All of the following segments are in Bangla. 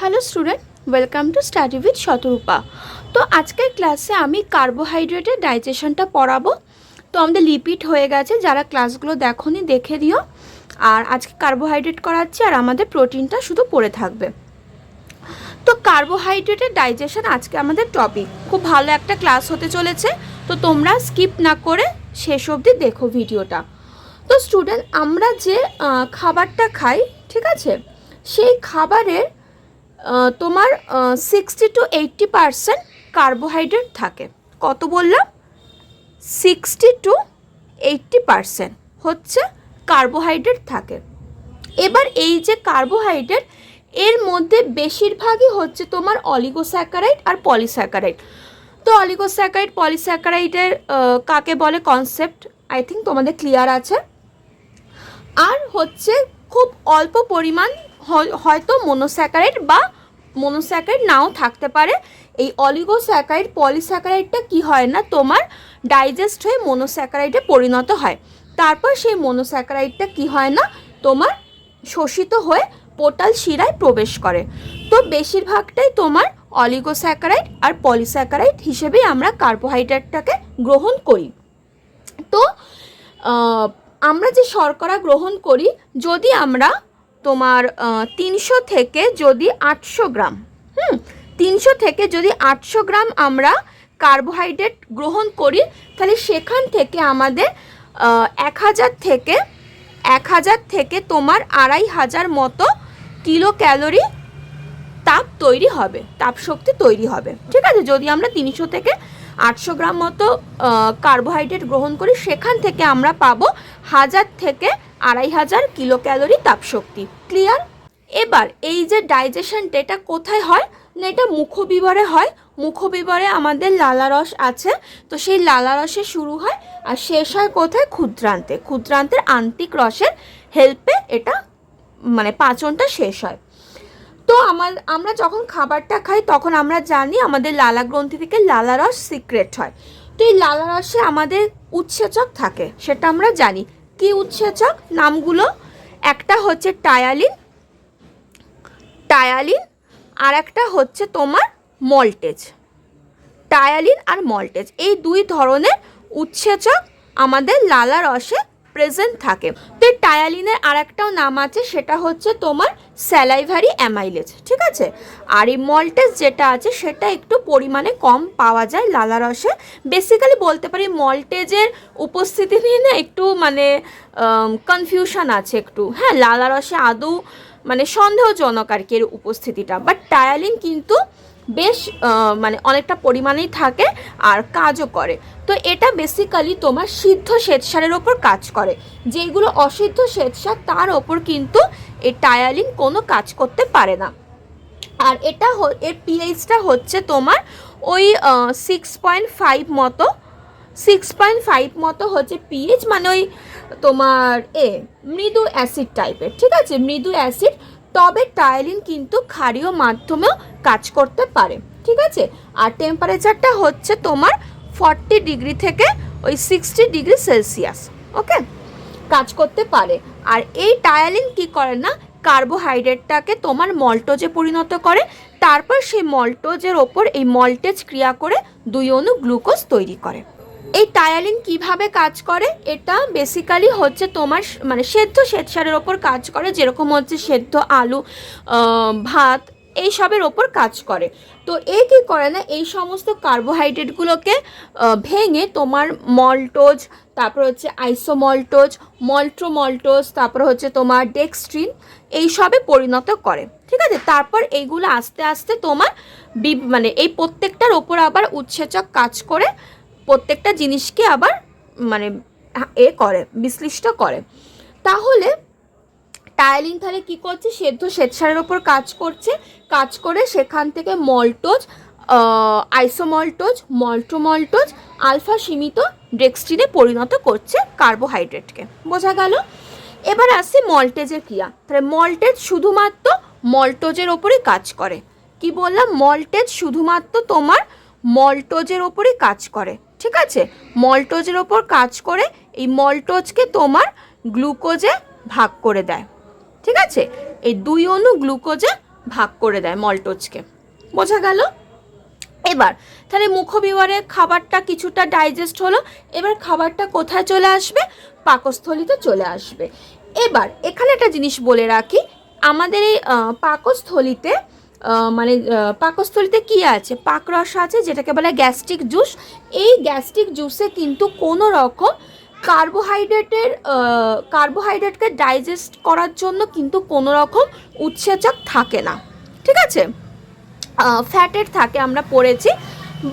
Hello student, welcome to study with Shatarupa. তো আজকের ক্লাসে আমি কার্বোহাইড্রেটের ডাইজেশনটা পড়াবো। তো আমাদের লিপিড হয়ে গেছে, যারা ক্লাসগুলো দেখোনি দেখে দিও। আর আজকে কার্বোহাইড্রেট করাচ্ছি আর আমাদের প্রোটিনটা শুধু পড়ে থাকবে। তো কার্বোহাইড্রেটের ডাইজেশন আজকে আমাদের টপিক। খুব ভালো একটা ক্লাস হতে চলেছে, তো তোমরা স্কিপ না করে শেষ অবধি দেখো ভিডিওটা। তো স্টুডেন্ট, আমরা যে খাবারটা খাই, ঠিক আছে, সেই খাবারের তোমার 60 to 80% কার্বোহাইড্রেট থাকে। কত বললাম? 60 to 80% হচ্ছে কার্বোহাইড্রেট থাকে। এবার এই যে কার্বোহাইড্রেট, এর মধ্যে বেশিরভাগই হচ্ছে তোমার অলিগোস্যাকারাইড আর পলিস্যাকারাইড। তো অলিগোস্যাকারাইড পলিস্যাকারাইডের কাকে বলে কনসেপ্ট আই থিঙ্ক তোমাদের ক্লিয়ার আছে। আর হচ্ছে খুব অল্প পরিমাণ হয়তো মনোস্যাকারাইড বা মনোস্যাকারাইড নাও থাকতে পারে। এই অলিগোস্যাকারাইড পলিস্যাকারাইডটা কি হয় না, তোমার ডাইজেস্ট হয়ে মনোস্যাকারাইডে পরিণত হয়। তারপর সেই মনোস্যাকারাইডটা কি হয় না, তোমার শোষিত হয়ে পোর্টাল শিরায় প্রবেশ করে। তো বেশিরভাগটাই তোমার অলিগোস্যাকারাইড আর পলিস্যাকারাইড হিসেবেই আমরা কার্বোহাইড্রেটটাকে গ্রহণ করি। তো আমরা যে শর্করা গ্রহণ করি, যদি আমরা তোমার 300 থেকে যদি 800 গ্রাম 300 থেকে যদি 800 গ্রাম আমরা কার্বোহাইড্রেট গ্রহণ করি, তাহলে সেখান থেকে আমাদের 1000 থেকে তোমার 2500 মতো কিলো ক্যালোরি তাপ তৈরি হবে, তাপ শক্তি তৈরি হবে। ঠিক আছে, যদি আমরা 300 থেকে 800 গ্রাম মতো কার্বোহাইড্রেট গ্রহণ করি, সেখান থেকে আমরা পাবো 1000 থেকে 2500 কিলো ক্যালোরি তাপশক্তি। ক্লিয়ার? এবার এই যে ডাইজেশনটা, এটা কোথায় হয় না, এটা মুখবিবরে হয়। মুখবিবরে আমাদের লালারস আছে, তো সেই লালারসে শুরু হয় আর শেষ হয় কোথায়? ক্ষুদ্রান্তে। ক্ষুদ্রান্তের আন্তিক রসের হেল্পে এটা মানে পাচনটা শেষ হয়। তো আমরা যখন খাবারটা খাই তখন আমরা জানি আমাদের লালা গ্রন্থি থেকে লালারস সিক্রেট হয়। তো এই লালারসে আমাদের উৎসেচক থাকে, সেটা আমরা জানি। কি উৎসেচক? নামগুলো একটা হচ্ছে টায়ালিন, আর একটা হচ্ছে তোমার মল্টেজ। টায়ালিন আর মল্টেজ, এই দুই ধরনের উৎসেচক আমাদের লালারসে প্রেজেন্ট থাকে। তো এই টায়ালিনের আর একটাও নাম আছে, সেটা হচ্ছে তোমার স্যালাইভারি অ্যামাইলেজ। ঠিক আছে, আর এই মল্টেজ যেটা আছে সেটা একটু পরিমাণে কম পাওয়া যায় লালারসে। বেসিক্যালি বলতে পারি মল্টেজের উপস্থিতি নিয়ে না একটু মানে কনফিউশন আছে একটু। হ্যাঁ, লালারসে আদৌ মানে সন্দেহজনক আর কি এর উপস্থিতিটা, বাট টায়ালিন কিন্তু বেশ মানে অনেকটা পরিমাণেই থাকে আর কাজও করে। তো এটা বেসিক্যালি তোমার সিদ্ধ শ্বেতসারের ওপর কাজ করে। যেগুলো অসিদ্ধ শ্বেতসার তার ওপর কিন্তু এই টায়ালিন কোনো কাজ করতে পারে না। আর এটা এর পিএইচটা হচ্ছে তোমার ওই 6.5 মতো হচ্ছে পিএইচ, মানে ওই তোমার মৃদু অ্যাসিড টাইপের। ঠিক আছে, মৃদু অ্যাসিড। তবে টায়ালিন কিন্তু ক্ষারীয় মাধ্যমেও কাজ করতে পারে। ঠিক আছে, আর টেম্পারেচারটা হচ্ছে তোমার 40 ডিগ্রি থেকে ওই 60 ডিগ্রি সেলসিয়াস ওকে কাজ করতে পারে। আর এই টায়ালিন কি করে না, কার্বোহাইড্রেটটাকে তোমার মল্টোজে পরিণত করে। তারপর সেই মল্টোজের ওপর এই মল্টেজ ক্রিয়া করে 2 অণু গ্লুকোজ তৈরি করে। এই টায়ালিন কিভাবে কাজ করে? এটা বেসিক্যালি হচ্ছে তোমার মানে সেদ্ধ শ্বেতসারের ওপর কাজ করে, যেরকম হচ্ছে সেদ্ধ আলু, ভাত, এই সবের ওপর কাজ করে। তো এ কী করে না, এই সমস্ত কার্বোহাইড্রেটগুলোকে ভেঙে তোমার মল্টোজ, তারপর হচ্ছে আইসোমল্টোজ, মল্ট্রোমল্টোজ, তারপর হচ্ছে তোমার ডেক্সট্রিন, এই সবে পরিণত করে। ঠিক আছে, তারপর এইগুলো আস্তে আস্তে তোমার মানে এই প্রত্যেকটার ওপর আবার উৎসেচক কাজ করে প্রত্যেকটা জিনিসকে আবার মানে করে বিশ্লিষ্ট করে। তাহলে টায়ালিন তাহলে কী করছে, সেদ্ধ শ্বেতসারের ওপর কাজ করে সেখান থেকে মল্টোজ, আইসোমল্টোজ, মল্ট্রোমল্টোজ, আলফা সীমিত ডেক্সট্রিনে পরিণত করছে কার্বোহাইড্রেটকে। বোঝা গেল? এবার আসছে মল্টেজের ক্রিয়া। তাহলে মল্টেজ শুধুমাত্র মল্টোজের ওপরই কাজ করে। কি বললাম? মল্টেজ শুধুমাত্র তোমার মল্টোজের ওপরই কাজ করে। ঠিক আছে, মল্টোজের ওপর কাজ করে এই মল্টোজকে তোমার গ্লুকোজে ভাগ করে দেয়। ঠিক আছে, এই 2 অণু গ্লুকোজে ভাগ করে দেয় মল্টোজকে। বোঝা গেল? এবার তাহলে মুখবিবরে খাবারটা কিছুটা ডাইজেস্ট হলো, এবার খাবারটা কোথায় চলে আসবে? পাকস্থলিতে চলে আসবে। এবার এখানে একটা জিনিস বলে রাখি, আমাদের এই পাকস্থলিতে পাকস্থলিতে কি আছে? পাকরস আছে, যেটাকে বলে গ্যাস্ট্রিক জুস। এই গ্যাস্ট্রিক জুসে কিন্তু কোনো রকম কার্বোহাইড্রেটকে ডাইজেস্ট করার জন্য কিন্তু কোনো রকম উৎসেচক থাকে না, ঠিক আছে? ফ্যাটের থাকে, আমরা পড়েছি,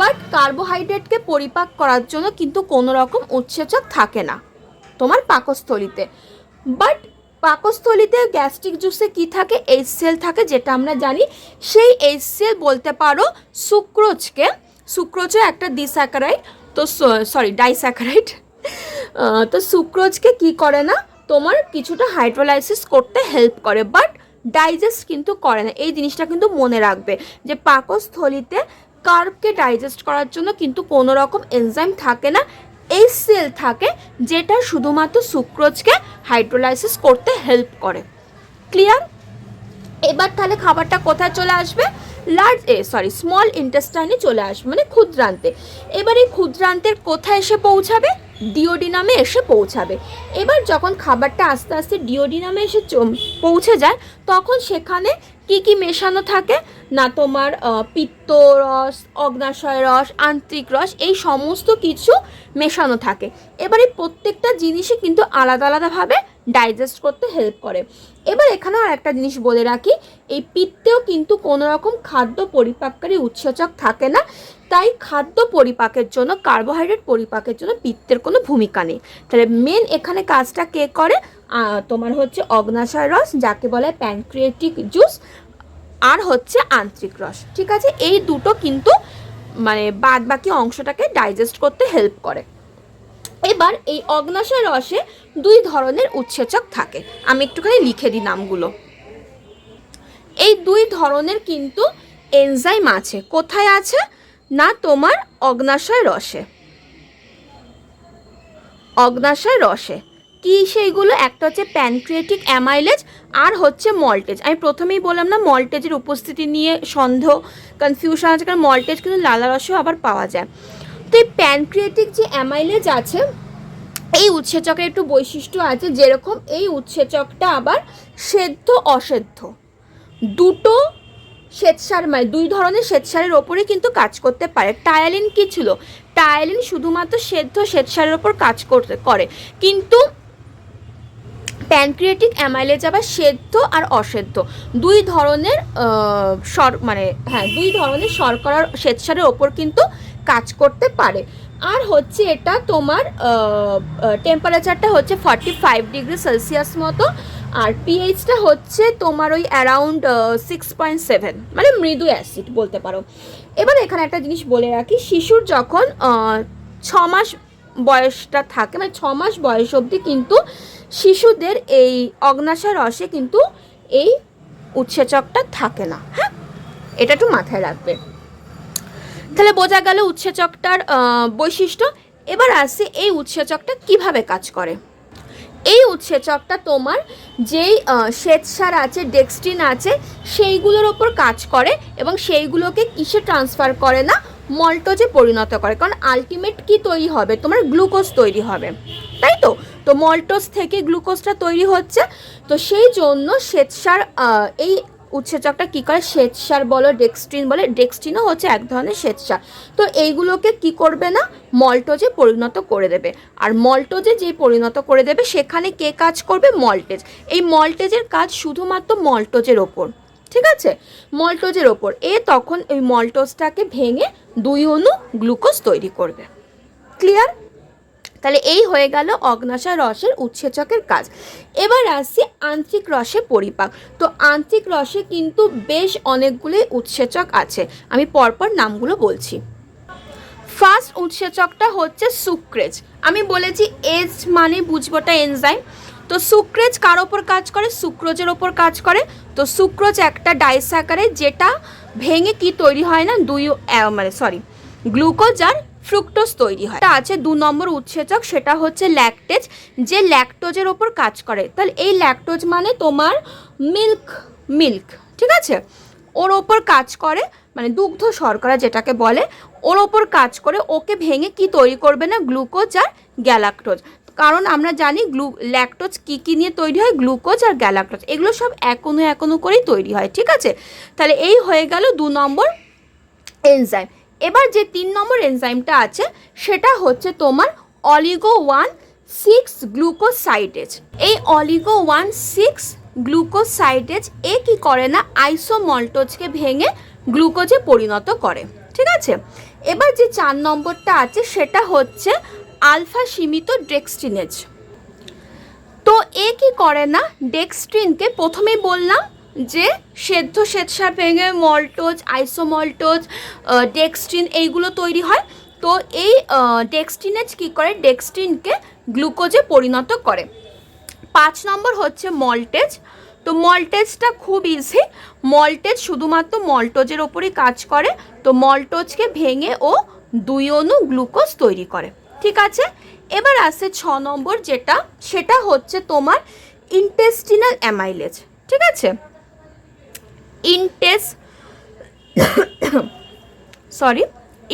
বাট কার্বোহাইড্রেটকে পরিপাক করার জন্য কিন্তু কোনো রকম উৎসেচক থাকে না তোমার পাকস্থলিতে। বাট পাকস্থলিতে গ্যাস্ট্রিক জুসে কি থাকে? HCl থাকে, যেটা আমরা জানি। সেই HCl বলতে পারো সুক্রোজকে, সুক্রোজও একটা ডিস্যাকারাইড, তো ডাইস্যাকারাইড। তো সুক্রোজকে কি করে না, তোমার কিছুটা হাইড্রোলাইসিস করতে হেল্প করে, বাট ডাইজেস্ট কিন্তু করে না। এই জিনিসটা কিন্তু মনে রাখবে যে পাকস্থলিতে কার্বকে ডাইজেস্ট করার জন্য কিন্তু কোনো রকম এনজাইম থাকে না, HCl থাকে, যেটা শুধুমাত্র সুক্রোজকে হাইড্রোলাইসিস করতে হেল্প করে। ক্লিয়ার? এবার তাহলে খাবারটা কোথায় চলে আসবে? স্মল ইন্টেস্টাইনে চলে আসবে, মানে ক্ষুদ্রান্তে। এবার এই ক্ষুদ্রান্তের কোথায় এসে পৌঁছাবে? ডিওডিনামে এসে পৌঁছাবে। এবার যখন খাবারটা আস্তে আস্তে ডিওডিনামে এসে পৌঁছে যায়, তখন সেখানে কি কি মেশানো থাকে না, তোমার পিত্তরস, অগ্নাশয় রস, আন্ত্রিক রস, এই সমস্ত কিছু মেশানো থাকে। এবার এই প্রত্যেকটা জিনিসই কিন্তু আলাদা আলাদাভাবে ডাইজেস্ট করতে হেল্প করে। এবার এখানে আর একটা জিনিস বলে রাখি, এই পিত্তেও কিন্তু কোনো রকম খাদ্য পরিপাককারী উৎসেচক থাকে না, তাই খাদ্য পরিপাকের জন্য, কার্বোহাইড্রেট পরিপাকের জন্য পিত্তের কোনো ভূমিকা নেই। তাহলে মেন এখানে কাজটা কে করে? তোমার হচ্ছে অগ্নাশয় রস, যাকে বলে প্যানক্রিয়েটিক জুস, আর হচ্ছে আন্ত্রিক রস, ঠিক আছে? এই দুটো কিন্তু মানে বাদ বাকি অংশটাকে ডাইজেস্ট করতে হেল্প করে। এবার এই অগ্নাশয় রসে দুই ধরনের উৎসেচক থাকে, আমি একটুখানি লিখে দিই নামগুলো। এই দুই ধরনের কিন্তু এনজাইম আছে। কোথায় আছে না, তোমার অগ্নাশয় রসে। অগ্নাশয় রসে কি সেইগুলো? একটা হচ্ছে প্যানক্রিয়েটিক অ্যামাইলেজ, আর হচ্ছে মল্টেজ। আমি প্রথমেই বললাম না, মল্টেজের উপস্থিতি নিয়ে সন্দেহ, কনফিউশন আছে, কারণ মল্টেজ কিন্তু লালা রসেও আবার পাওয়া যায়। তো এই প্যানক্রিয়েটিক যে অ্যামাইলেজ আছে, এই উৎসেচকের একটু বৈশিষ্ট্য আছে, যেরকম এই উৎসেচকটা আবার সেদ্ধ অসেদ্ধ দুটো শ্বেতসার, মানে দুই ধরনের শ্বেতসারের ওপরে কিন্তু কাজ করতে পারে। টায়ালিন কি ছিল? টায়ালিন শুধুমাত্র সেদ্ধ শ্বেতসারের ওপর কাজ করে, কিন্তু প্যানক্রিয়েটিক অ্যামাইলেজ আবার সেদ্ধ আর অসেদ্ধ দুই ধরনের দুই ধরনের শর্করার শ্বেতসারের ওপর কিন্তু কাজ করতে পারে। আর হচ্ছে এটা তোমার টেম্পারেচারটা হচ্ছে 45°C মতো, আর পিএইচটা হচ্ছে তোমার ওই অ্যারাউন্ড 6.7, মানে মৃদু অ্যাসিড বলতে পারো। এবার এখানে একটা জিনিস বলে রাখি, শিশুর যখন 6 মাস বয়সটা থাকে, মানে 6 মাস বয়স অবধি কিন্তু শিশুদের এই অগ্নাশয় রসে কিন্তু এই উৎসেচকটা থাকে না। হ্যাঁ, এটা একটু মাথায় রাখবে। তাহলে বোঝা গেল উৎসেচকটার বৈশিষ্ট্য। এবার আসি এই উৎসেচকটা কিভাবে কাজ করে। এই উৎসেচকটা তোমার যেই শ্বেতসার আছে, ডেক্সট্রিন আছে, সেইগুলোর ওপর কাজ করে, এবং সেইগুলোকে কিসে ট্রান্সফার করে না, মল্টোজে পরিণত করে। কারণ আলটিমেট কি তৈরি হবে? তোমার গ্লুকোজ তৈরি হবে, তাই তো? তো মল্টোজ থেকে গ্লুকোজটা তৈরি হচ্ছে, তো সেই জন্য শ্বেতসার এই উৎসেচকটা কী করে, শ্বেতসার বলো, ডেক্সট্রিন বলে, ডেক্সট্রিনও হচ্ছে এক ধরনের শ্বেতসার, তো এইগুলোকে কি করবে না, মল্টোজে পরিণত করে দেবে। আর মল্টোজে যে পরিণত করে দেবে, সেখানে কে কাজ করবে? মল্টেজ। এই মল্টেজের কাজ শুধুমাত্র মল্টোজের ওপর, ঠিক আছে? মল্টোজের ওপর তখন ওই মল্টোজটাকে ভেঙে 2 অণু গ্লুকোজ তৈরি করবে। ক্লিয়ার? তাহলে এই হয়ে গেল অগ্নাশয় রসের উৎসেচকের কাজ। এবার আসছি আন্ত্রিক রসে পরিপাক। তো আন্ত্রিক রসে কিন্তু বেশ অনেকগুলো উৎসেচক আছে, আমি পরপর নামগুলো বলছি। ফার্স্ট উৎসেচকটা হচ্ছে সুক্রেজ। আমি বলেছি এজ মানে বুঝবোটা এনজাইম, তো সুক্রেজ কার ওপর কাজ করে? সুক্রোজের ওপর কাজ করে। তো সুক্রোজ একটা ডাইস্যাকারাইড, যেটা ভেঙে কি তৈরি হয় না, গ্লুকোজ আর ফ্রুক্টোজ তৈরি হয়। এটা আছে 2 নম্বর উৎসেচক, সেটা হচ্ছে ল্যাকটেজ, যে ল্যাকটোজের ওপর কাজ করে। তাহলে এই ল্যাকটোজ মানে তোমার মিল্ক, ঠিক আছে, ওর ওপর কাজ করে, মানে দুগ্ধ শর্করা যেটাকে বলে, ওর ওপর কাজ করে ওকে ভেঙে কি তৈরি করবে না, গ্লুকোজ আর গ্যালাক্টোজ। কারণ আমরা জানি ল্যাকটোজ কী নিয়ে তৈরি হয়, গ্লুকোজ আর গ্যালাক্টোজ, এগুলো সব এক অণু করেই তৈরি হয়। ঠিক আছে, তাহলে এই হয়ে গেল 2 নম্বর এনজাইম। এবার যে 3 নম্বর এনজাইমটা আছে সেটা হচ্ছে তোমার অলিগো 1,6 গ্লুকোসাইডেজ। এই অলিগো 1,6 গ্লুকোসাইডেজ এ কি করে না, আইসোমল্টোজকে ভেঙে গ্লুকোজে পরিণত করে। ঠিক আছে, এবার যে 4 নম্বরটা আছে সেটা হচ্ছে আলফা সীমিত ডেক্সট্রিনেজ। তো এ কি করে না, ডেক্সট্রিনকে প্রথমেই বললাম যে সেদ্ধ শ্বেতসার ভেঙে মল্টোজ, আইসোমল্টোজ, ডেক্সট্রিন এইগুলো তৈরি হয়। তো এই ডেক্সট্রিনেজ কি করে, ডেক্সট্রিনকে গ্লুকোজে পরিণত করে। 5 নম্বর হচ্ছে মল্টেজ। তো মল্টেজটা খুব ইজি, মল্টেজ শুধুমাত্র মল্টোজের ওপরই কাজ করে। তো মল্টোজকে ভেঙে ও 2 অণু গ্লুকোজ তৈরি করে। ঠিক আছে, এবার আসে 6 নম্বর যেটা, সেটা হচ্ছে তোমার ইন্টেস্টিনাল অ্যামাইলেজ। ঠিক আছে,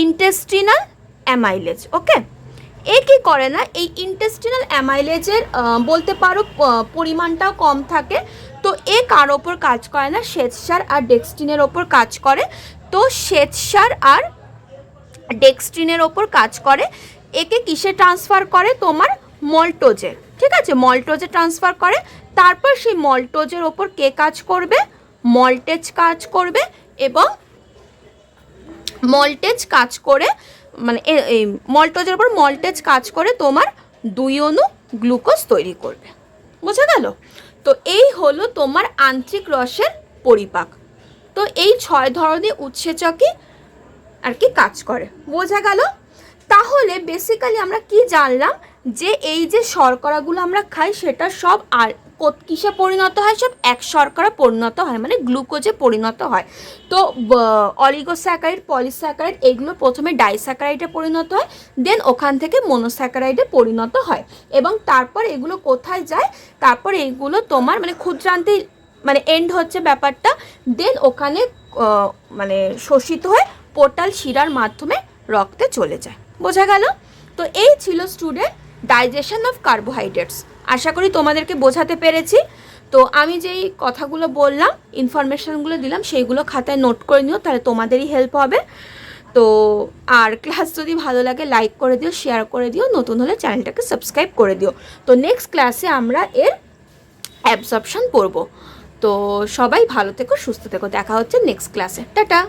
ইন্টেস্টিনাল অ্যামাইলেজ। ওকে, এ কি করে না, এই ইন্টেস্টিনাল অ্যামাইলেজের বলতে পারো পরিমাণটাও কম থাকে। তো এ কার ওপর কাজ করে না, শ্বেতসার আর ডেক্সট্রিনের ওপর কাজ করে। তো শ্বেতসার আর ডেক্সট্রিনের ওপর কাজ করে। একে কিসে ট্রান্সফার করে, তোমার মল্টোজে। ঠিক আছে, মল্টোজে ট্রান্সফার করে। তারপর সেই মল্টোজের ওপর কে কাজ করবে, মল্টেজ কাজ করবে, এবং মল্টেজ কাজ করে, মানে এই মল্টোজের ওপর মল্টেজ কাজ করে তোমার 2 অণু গ্লুকোজ তৈরি করবে। বোঝা গেল? তো এই হলো তোমার আন্ত্রিক রসের পরিপাক। তো এই 6 ধরনের উৎসেচকই আর কি কাজ করে। বোঝা গেল? তাহলে বেসিক্যালি আমরা কি জানলাম, যে এই যে শর্করাগুলো আমরা খাই সেটা সব আর কিসে পরিণত হয়, সব এক শর্করা পরিণত হয়, মানে গ্লুকোজে পরিণত হয়। তো অলিগোস্যাকারাইড, পলিস্যাকারাইড এগুলো প্রথমে ডাইস্যাকারাইডে পরিণত হয়, দেন ওখান থেকে মনোস্যাকারাইডে পরিণত হয়, এবং তারপর এগুলো কোথায় যায়, তারপর এগুলো তোমার মানে ক্ষুদ্রান্তে মানে এন্ড হচ্ছে ব্যাপারটা, দেন ওখানে মানে শোষিত হয়ে পোর্টাল শিরার মাধ্যমে রক্তে চলে যায়। বোঝা গেল? তো এই ছিল স্টুডেন্ট ডাইজেশন অফ কার্বোহাইড্রেটস। আশা করি তোমাদেরকে বোঝাতে পেরেছি। তো আমি যেই কথাগুলো বললাম, ইনফরমেশানগুলো দিলাম, সেইগুলো খাতায় নোট করে নিও, তাহলে তোমাদেরই হেল্প হবে। তো আর ক্লাস যদি ভালো লাগে লাইক করে দিও, শেয়ার করে দিও, নতুন হলে চ্যানেলটাকে সাবস্ক্রাইব করে দিও। তো নেক্সট ক্লাসে আমরা এর অ্যাবজর্পশন পড়ব। তো সবাই ভালো থেকো, সুস্থ থেকো, দেখা হচ্ছে নেক্সট ক্লাসে। টাটা।